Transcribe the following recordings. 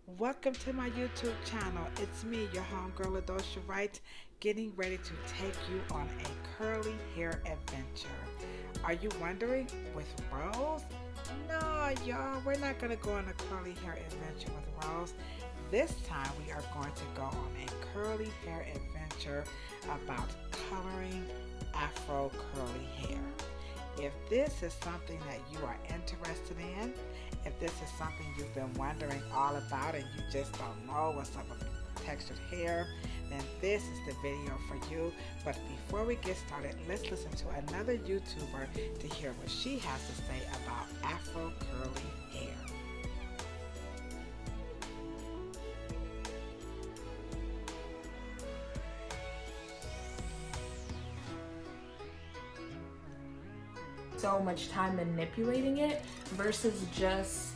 Welcome to my YouTube channel. It's me, your homegirl Adosha Wright, getting ready to take you on a curly hair adventure. Are you wondering, with Rose? No, y'all, we're not going to go on a curly hair adventure with Rose. This time we are going to go on a curly hair adventure about coloring Afro curly hair. If this is something that you are interested in, if this is something you've been wondering all about and you just don't know what's up with textured hair, then this is the video for you. But before we get started, let's listen to another YouTuber to hear what she has to say about Afro curly hair. So much time manipulating it versus just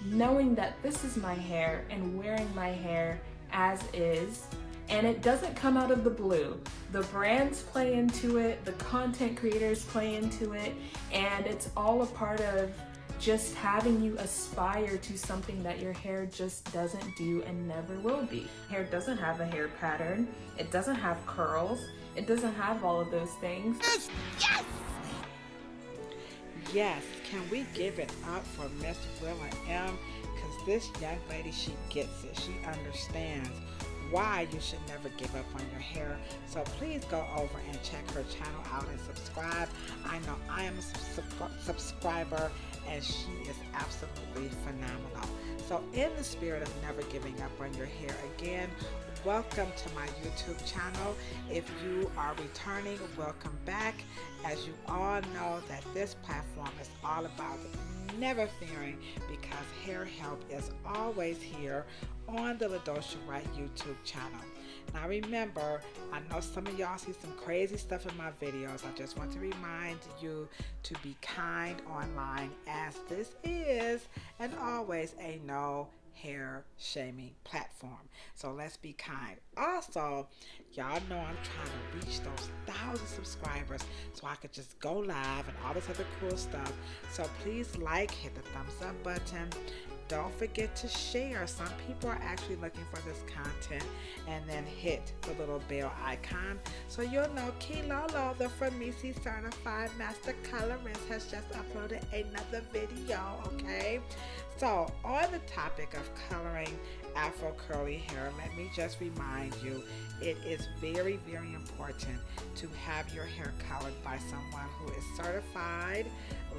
knowing that this is my hair and wearing my hair as is, and it doesn't come out of the blue. The brands play into it, the content creators play into it, and it's all a part of just having you aspire to something that your hair just doesn't do and never will be. Hair doesn't have a hair pattern, it doesn't have curls, it doesn't have all of those things. Yes! Yes, can we give it up for Miss Willa M? Because this young lady, she gets it. She understands why you should never give up on your hair. So please go over and check her channel out and subscribe. I know I am a subscriber and she is absolutely phenomenal. So in the spirit of never giving up on your hair, again, welcome to my YouTube channel. If you are returning, welcome back. As you all know, that this platform is all about never fearing, because hair help is always here on the Ladosha Wright YouTube channel. Now remember, I know some of y'all see some crazy stuff in my videos. I just want to remind you to be kind online, as this is and always a no hair shaming platform. So let's be kind. Also, y'all know I'm trying to reach those 1,000 subscribers so I could just go live and all this other cool stuff. So please hit the thumbs up button. Don't forget to share. Some people are actually looking for this content, and then hit the little bell icon so you'll know Killas, the Formisi Certified Master Colorist, has just uploaded another video, okay? So on the topic of coloring Afro curly hair, let me just remind you, it is very, very important to have your hair colored by someone who is certified,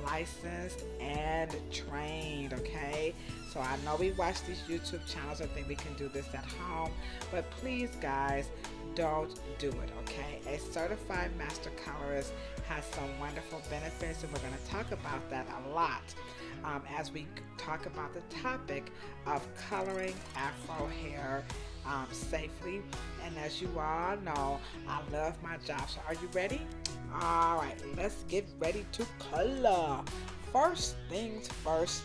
licensed, and trained, okay? So I know we watch these YouTube channels and think we can do this at home, but please guys, don't do it, okay? A certified master colorist has some wonderful benefits, and we're going to talk about that a lot as we talk about the topic of coloring Afro hair safely. And as you all know, I love my job. So are you ready? All right, let's get ready to color. First things first,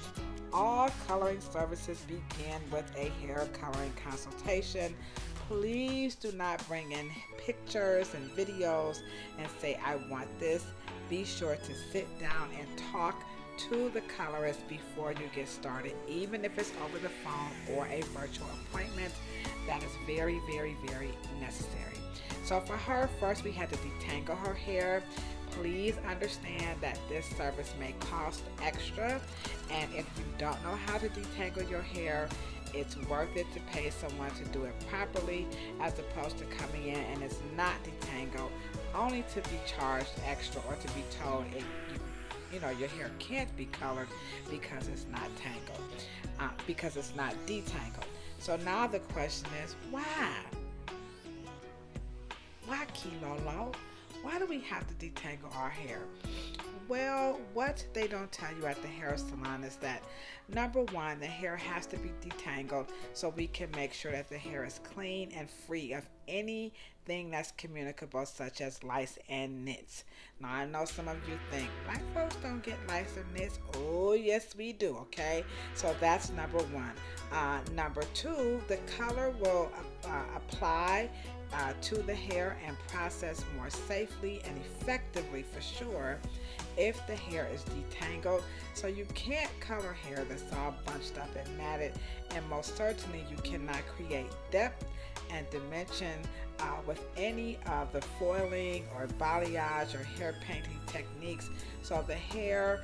all coloring services begin with a hair coloring consultation. Please do not bring in pictures and videos and say, I want this. Be sure to sit down and talk to the colorist before you get started, even if it's over the phone or a virtual appointment. That is very, very, very necessary. So for her, first we had to detangle her hair. Please understand that this service may cost extra, and if you don't know how to detangle your hair, it's worth it to pay someone to do it properly, as opposed to coming in and it's not detangled, only to be charged extra or to be told your hair can't be colored because it's not tangled, because it's not detangled. So now the question is, why? Why, Kilolo? Why do we have to detangle our hair? Well, what they don't tell you at the hair salon is that, number one, the hair has to be detangled so we can make sure that the hair is clean and free of anything that's communicable, such as lice and nits. Now, I know some of you think, black folks don't get lice or nits. Oh, yes, we do, okay? So that's number one. Number two, the color will apply to the hair and process more safely and effectively, for sure, if the hair is detangled. So you can't color hair that's all bunched up and matted, and most certainly you cannot create depth and dimension with any of the foiling or balayage or hair painting techniques. So the hair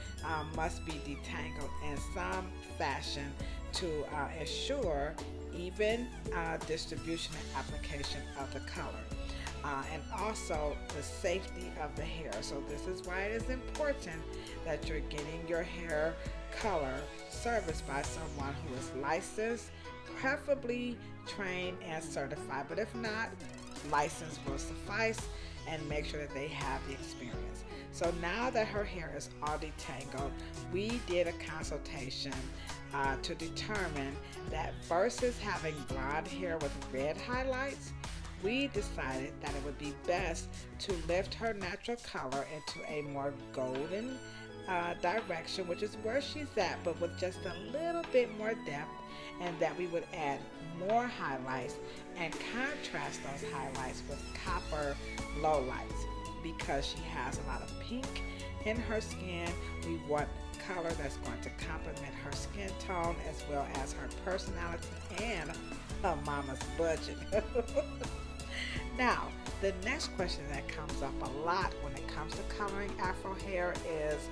must be detangled in some fashion to ensure even distribution and application of the color. And also the safety of the hair. So this is why it is important that you're getting your hair color serviced by someone who is licensed, preferably trained and certified, but if not, license will suffice, and make sure that they have the experience. So now that her hair is all detangled, we did a consultation to determine that versus having blonde hair with red highlights, we decided that it would be best to lift her natural color into a more golden direction, which is where she's at, but with just a little bit more depth, and that we would add more highlights and contrast those highlights with copper lowlights. Because she has a lot of pink in her skin, we want color that's going to complement her skin tone as well as her personality and her mama's budget. Now, the next question that comes up a lot when it comes to coloring Afro hair is,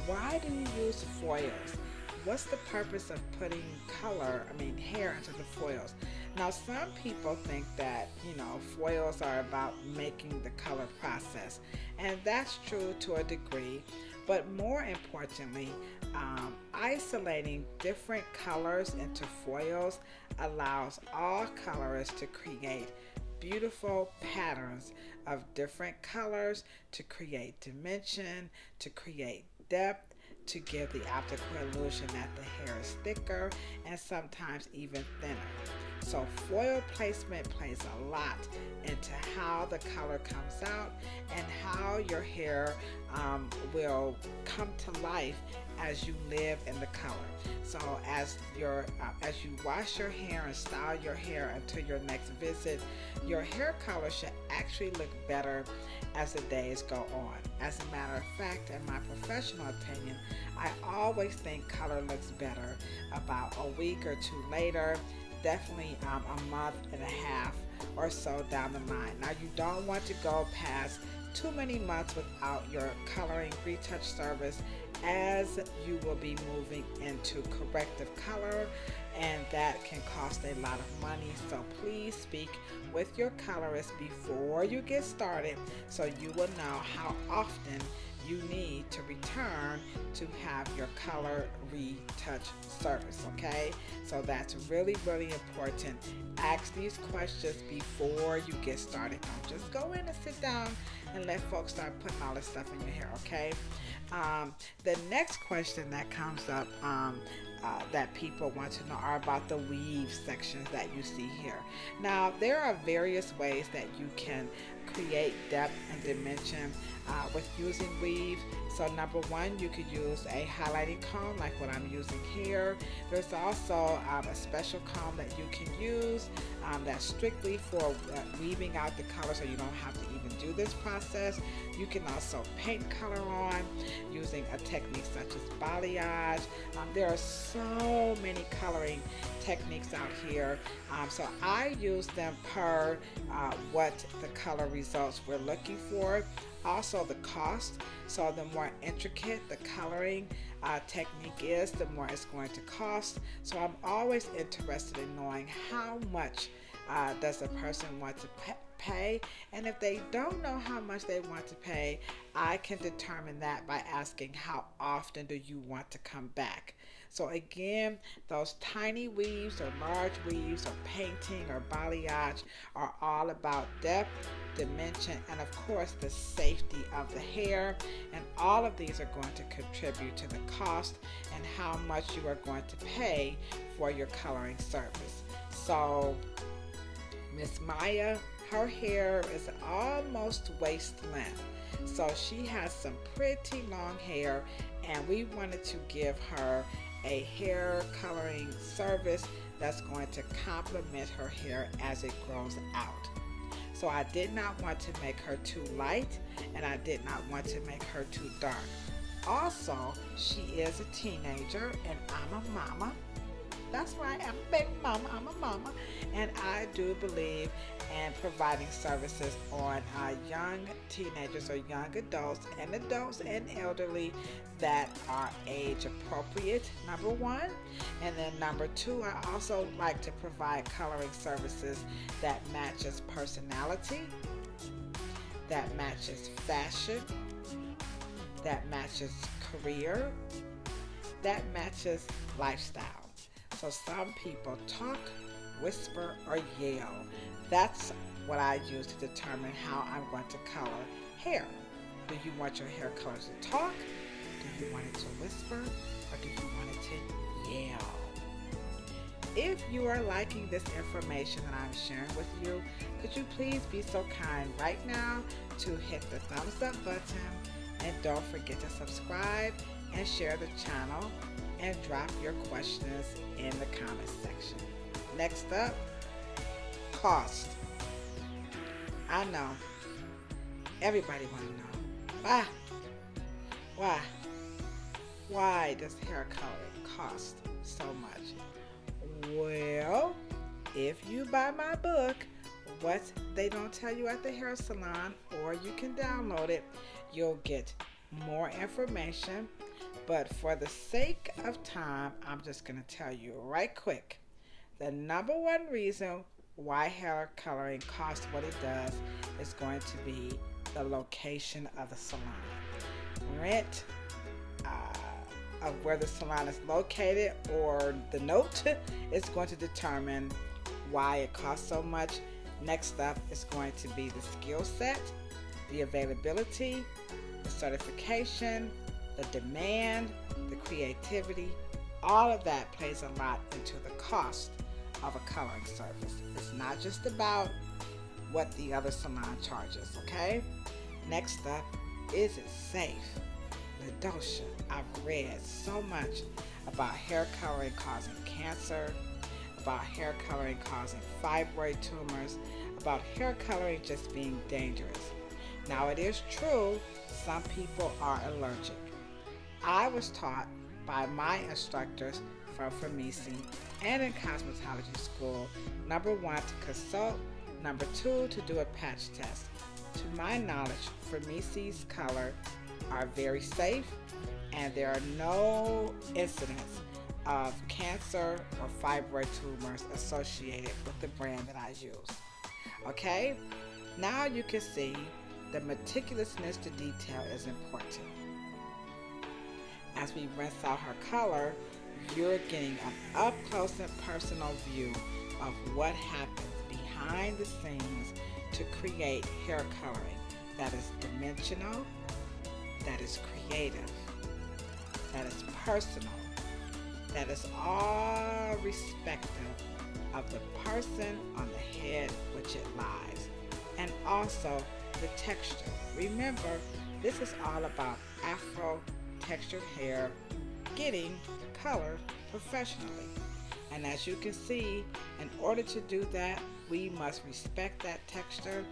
why do you use foils? What's the purpose of putting hair into the foils? Now, some people think that, foils are about making the color process, and that's true to a degree, but more importantly, isolating different colors into foils allows all colorists to create beautiful patterns of different colors, to create dimension, to create depth, to give the optical illusion that the hair is thicker and sometimes even thinner. So foil placement plays a lot into how the color comes out and how your hair will come to life as you live in the color. So as you wash your hair and style your hair until your next visit, your hair color should actually look better as the days go on. As a matter of fact, in my professional opinion, I always think color looks better about a week or two later, definitely a month and a half or so down the line. Now, you don't want to go past too many months without your coloring retouch service, as you will be moving into corrective color, and that can cost a lot of money. So please speak with your colorist before you get started so you will know how often you need to return to have your color retouch service, okay? So that's really, really important. Ask these questions before you get started. Don't just go in and sit down and let folks start putting all this stuff in your hair, okay? The next question that comes up that people want to know are about the weave sections that you see here. Now, there are various ways that you can create depth and dimension with using weave. So number one, you could use a highlighting comb like what I'm using here. There's also a special comb that you can use that's strictly for weaving out the color, so you don't have to even do this process. You can also paint color on using a technique such as balayage. There are so many coloring techniques out here, so I use them per what the color results we're looking for. Also the cost, so the more intricate the coloring technique is, the more it's going to cost. So I'm always interested in knowing how much does a person want to pay, and if they don't know how much they want to pay, I can determine that by asking how often do you want to come back. So again, those tiny weaves or large weaves or painting or balayage are all about depth, dimension, and of course the safety of the hair, and all of these are going to contribute to the cost and how much you are going to pay for your coloring service. So Miss Maya, her hair is almost waist length, so she has some pretty long hair, and we wanted to give her a hair coloring service that's going to complement her hair as it grows out. So I did not want to make her too light, and I did not want to make her too dark. Also, she is a teenager, and I'm a mama. That's right, I'm a baby mama, I'm a mama. And I do believe in providing services on young teenagers or young adults and elderly that are age appropriate, number one. And then number two, I also like to provide coloring services that matches personality, that matches fashion, that matches career, that matches lifestyle. So some people talk, whisper, or yell. That's what I use to determine how I'm going to color hair. Do you want your hair color to talk? Do you want it to whisper? Or do you want it to yell? If you are liking this information that I'm sharing with you, could you please be so kind right now to hit the thumbs up button, and don't forget to subscribe and share the channel, and drop your questions in the comment section. Next up, cost. I know everybody want to know why does hair coloring cost so much? Well, if you buy my book, What They Don't Tell You at the Hair Salon, or you can download it, you'll get more information. But for the sake of time, I'm just going to tell you right quick. The number one reason why hair coloring costs what it does is going to be the location of the salon. Rent of where the salon is located, or the note, is going to determine why it costs so much. Next up is going to be the skill set, the availability, the certification, the demand, the creativity. All of that plays a lot into the cost of a coloring service. It's not just about what the other salon charges, okay? Next up, is it safe? Ladosha, I've read so much about hair coloring causing cancer, about hair coloring causing fibroid tumors, about hair coloring just being dangerous. Now, it is true, some people are allergic. I was taught by my instructors from Pelusi and in cosmetology school, number one, to consult, number two, to do a patch test. To my knowledge, Pelusi's color are very safe, and there are no incidents of cancer or fibroid tumors associated with the brand that I use. Okay, now you can see the meticulousness to detail is important. As we rinse out her color, you're getting an up-close and personal view of what happens behind the scenes to create hair coloring that is dimensional, that is creative, that is personal, that is all respective of the person on the head which it lies, and also the texture. Remember, this is all about Afro textured hair getting colored professionally. And as you can see, in order to do that, we must respect that texture,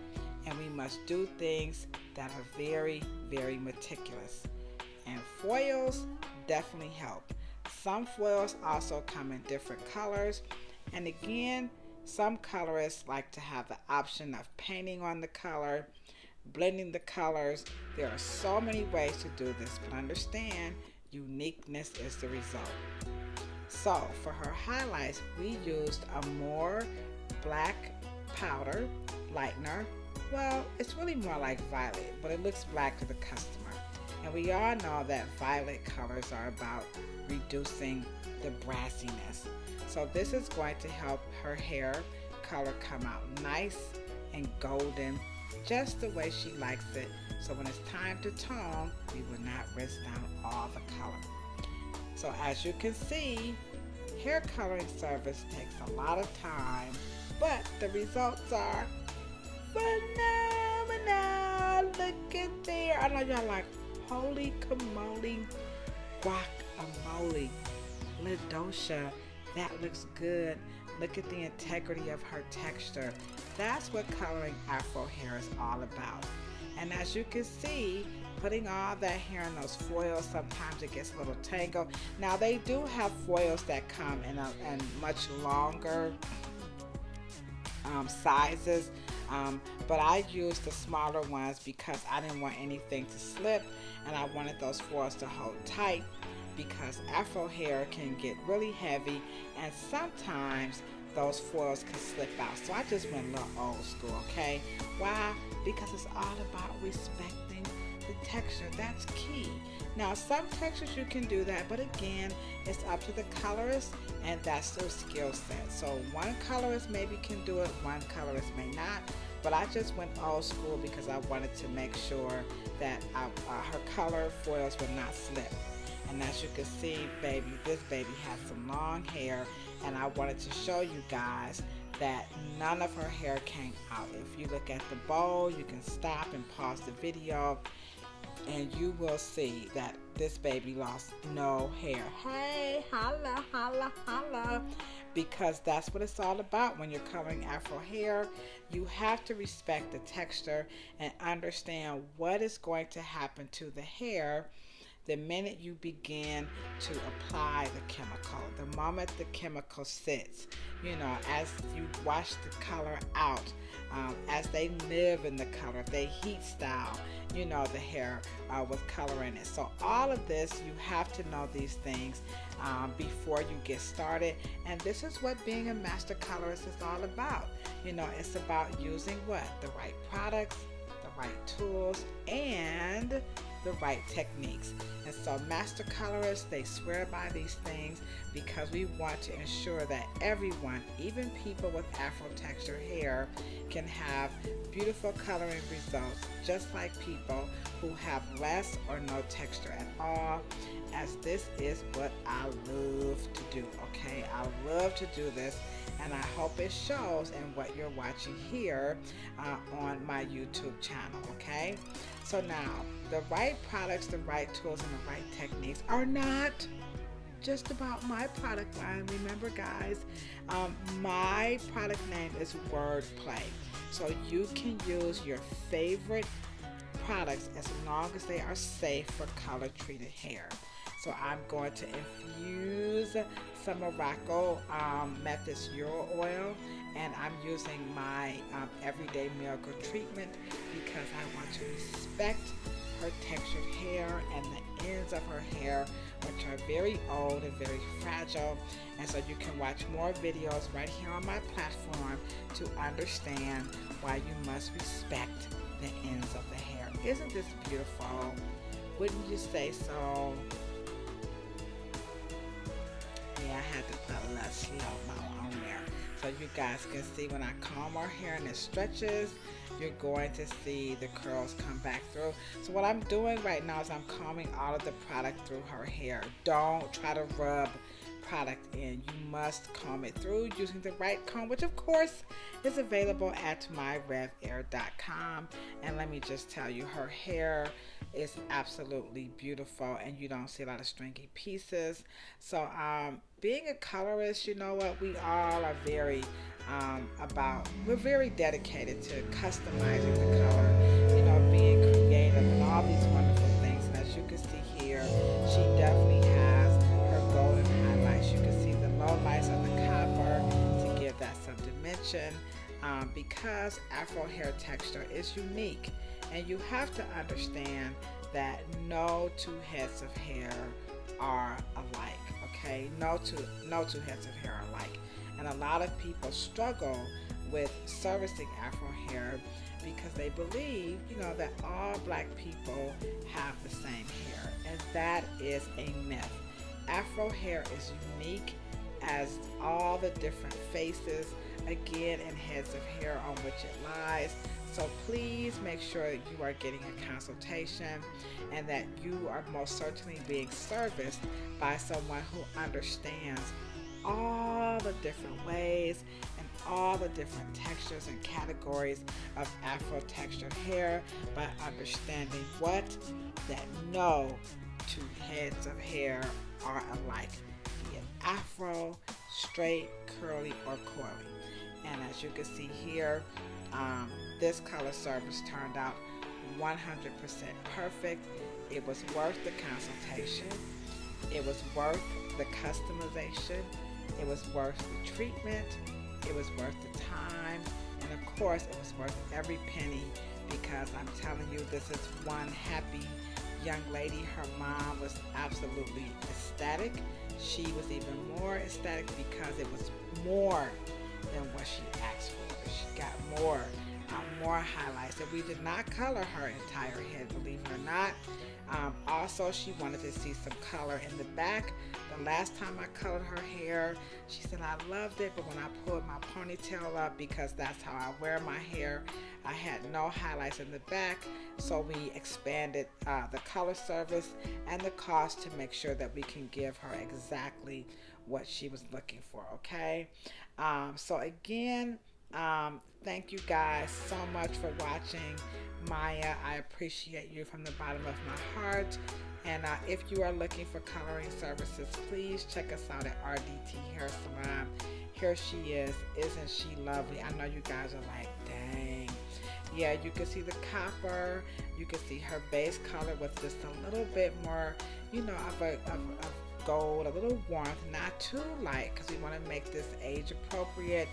and we must do things that are very, very meticulous. And foils definitely help. Some foils also come in different colors. And again, some colorists like to have the option of painting on the color, blending the colors. There are so many ways to do this, but understand, uniqueness is the result. So for her highlights, we used a more black powder lightener. Well, it's really more like violet, but it looks black to the customer. And we all know that violet colors are about reducing the brassiness. So this is going to help her hair color come out nice and golden, just the way she likes it. So when it's time to tone, we will not rinse down all the color. So as you can see, hair coloring service takes a lot of time, but the results are phenomenal. Look at there. I know y'all like, holy camole, guacamole, Ladosha. That looks good. Look at the integrity of her texture. That's what coloring Afro hair is all about. And as you can see, putting all that hair in those foils, sometimes it gets a little tangled. Now they do have foils that come in much longer sizes, but I used the smaller ones because I didn't want anything to slip, and I wanted those foils to hold tight, because Afro hair can get really heavy and sometimes those foils can slip out. So I just went a little old school, okay? Why? Because it's all about respecting the texture. That's key. Now some textures you can do that, but again, it's up to the colorist, and that's their skill set. So one colorist maybe can do it, one colorist may not, but I just went old school because I wanted to make sure that her color foils would not slip. And as you can see, this baby has some long hair, and I wanted to show you guys that none of her hair came out. If you look at the bowl, you can stop and pause the video, and you will see that this baby lost no hair. Hey, holla, holla, holla. Because that's what it's all about when you're coloring Afro hair. You have to respect the texture and understand what is going to happen to the hair the minute you begin to apply the chemical. The moment the chemical sits, as you wash the color out, as they live in the color, they heat style, the hair with color in it. So all of this, you have to know these things before you get started. And this is what being a master colorist is all about. It's about using what? The right products, the right tools, and the right techniques. And so master colorists, they swear by these things because we want to ensure that everyone, even people with Afro texture hair, can have beautiful coloring results, just like people who have less or no texture at all, as this is what I love to do, okay? I love to do this, and I hope it shows in what you're watching here on my YouTube channel, okay? So now, the right products, the right tools, and the right techniques are not just about my product line. Remember, guys, my product name is Wordplay. So you can use your favorite products as long as they are safe for color treated hair. So I'm going to infuse some Morrocco Method Euro Oil, and I'm using my Everyday Miracle treatment because I want to respect her textured hair and the ends of her hair, which are very old and very fragile. And so you can watch more videos right here on my platform to understand why you must respect the ends of the hair. Isn't this beautiful? Wouldn't you say so? Yeah, I had to put a little slow-mo on there so you guys can see when I comb her hair and it stretches, you're going to see the curls come back through. So what I'm doing right now is I'm combing all of the product through her hair. Don't try to rub product in. You must comb it through using the right comb, which of course is available at myrevair.com. And let me just tell you, her hair is absolutely beautiful, and you don't see a lot of stringy pieces. So being a colorist, you know what, we all are very we're very dedicated to customizing the color, being creative and all these wonderful things. And as you can see here, she definitely has her golden highlights. You can see the low lights of the copper to give that some dimension, because Afro hair texture is unique, and you have to understand that no two heads of hair are alike, okay? No two heads of hair are alike. And a lot of people struggle with servicing Afro hair because they believe, that all black people have the same hair. And that is a myth. Afro hair is unique as all the different faces, again, and heads of hair on which it lies. So please make sure that you are getting a consultation and that you are most certainly being serviced by someone who understands all the different ways and all the different textures and categories of Afro textured hair, by understanding that no two heads of hair are alike, be it Afro, straight, curly, or coily. And as you can see here, this color service turned out 100% perfect. It was worth the consultation. It was worth the customization. It was worth the treatment. It was worth the time. And of course, it was worth every penny, because I'm telling you, this is one happy young lady. Her mom was absolutely ecstatic. She was even more ecstatic because it was more than what she asked for. She got more highlights, and we did not color her entire head, believe it or not. Also, she wanted to see some color in the back. The last time I colored her hair, she said I loved it, but when I pulled my ponytail up, because that's how I wear my hair, I had no highlights in the back. So we expanded the color service and the cost to make sure that we can give her exactly what she was looking for. Okay, so again, thank you guys so much for watching. Maya, I appreciate you from the bottom of my heart. And if you are looking for coloring services, please check us out at RDT Hair Salon. Here she is. Isn't she lovely? I know you guys are like, dang. Yeah, you can see the copper. You can see her base color with just a little bit more, you know, of gold, a little warmth, not too light, because we want to make this age appropriate.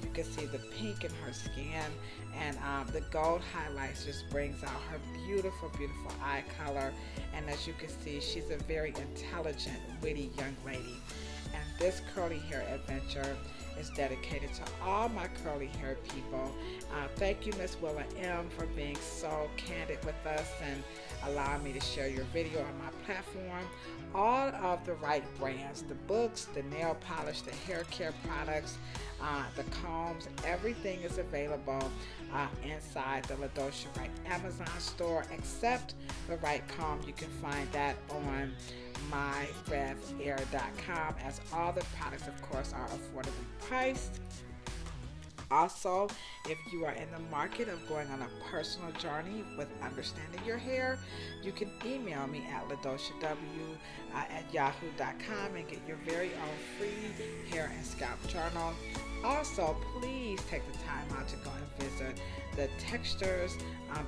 You can see the pink in her skin, and the gold highlights just brings out her beautiful, beautiful eye color. And as you can see, she's a very intelligent, witty young lady. And this curly hair adventure is dedicated to all my curly hair people. Thank you, Miss Willa M, for being so candid with us and allowing me to share your video on my platform. All of the Wright brands, the books, the nail polish, the hair care products, the combs, everything is available inside the LaDosha Wright Amazon store, except the Wright comb. You can find that on myrevair.com, as all the products, of course, are affordably priced. Also, if you are in the market of going on a personal journey with understanding your hair, you can email me at ladoshaw@yahoo.com and get your very own free hair and scalp journal. Also, please take the time out to go and visit the Textures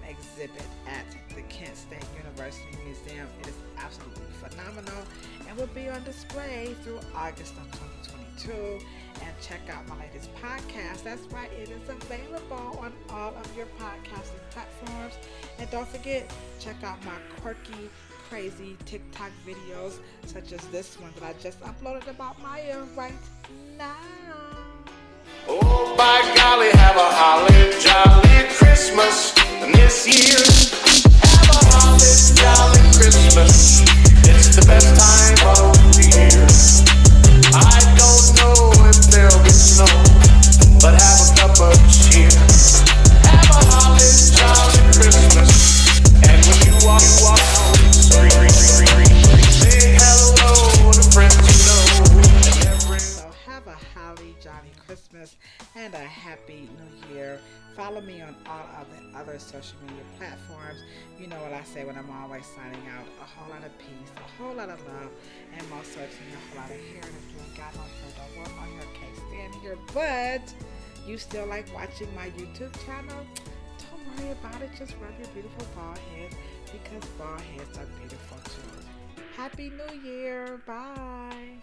exhibit at the Kent State University Museum. It is absolutely phenomenal and will be on display through August of 2022. And check out my latest podcast. That's right, it is available on all of your podcasting platforms. And don't forget, check out my quirky, crazy TikTok videos, such as this one that I just uploaded about Maya right now. Oh, by golly, have a holly jolly Christmas this year. Have a holly jolly Christmas. It's the best time of the year. I don't know if there'll be snow, but have a cup of cheer. Have a holly jolly Christmas. And when you walk down the street, say hello to friends you know. So have a holly jolly Christmas and a happy new year. Follow me on all of the other social media platforms. You know what I say when I'm always signing out: a whole lot of peace, a whole lot of love, and most certainly a whole lot of hair. And if you ain't got no hair, don't want no hair, can't stand here, but you still like watching my YouTube channel, don't worry about it. Just rub your beautiful bald head, because bald heads are beautiful too. Happy New Year. Bye.